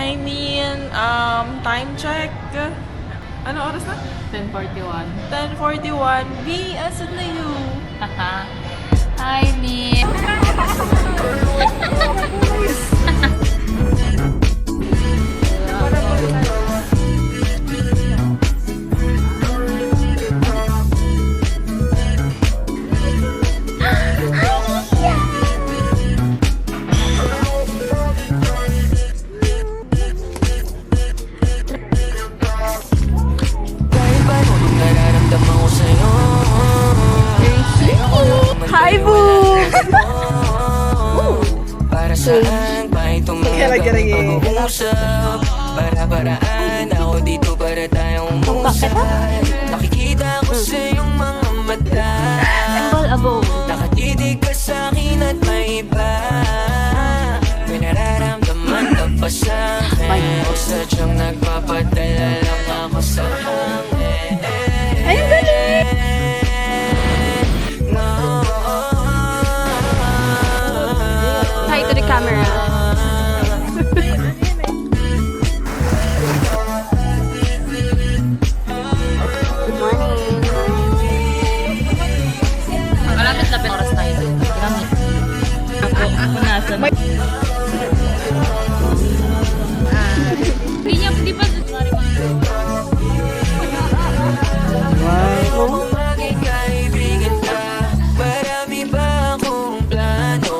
I mean, time check. Ano oras na? 10:41. 10:41. B, asan na you? Haha. Hi, Min. Hi, boo! Para saan pa itong pag-uusap? Para-paraan ako dito para tayong umusap. Nakikita ko sa iyong mga mata, nakatitig ka sa'kin at may iba. May nararamdaman ka pa sa'kin, o sadyang nagpapadala lang ako sa hangin. Ay, ang galing! Hi to the camera. Good morning. Malapit-lapit oras tayo. Gamit. Ako nasa. Hindi pa. Kung maging kaibigan ka, marami pa akong plano.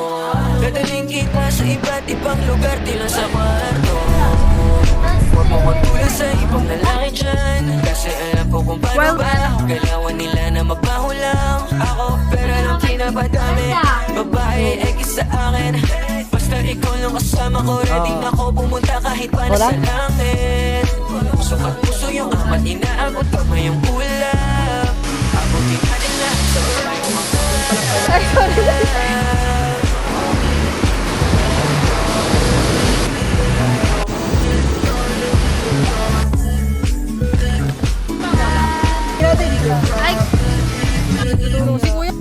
Dadaling kita sa iba't ibang lugar, di lang sa kwarto. Huwag mo magtulad sa ibang lalaki dyan, kasi alam ko kung paano ba galawan nila na mabaho lang ako, pero alam kinapadami. Babae, ekis sa akin, basta ikaw lang kasama ko. Ready na ako pumunta kahit pa na sa langit. Puso at puso yung amat, inaabot pa ba yung ulap? Abutin natin lahat sa tayo Ay! Si Kuya.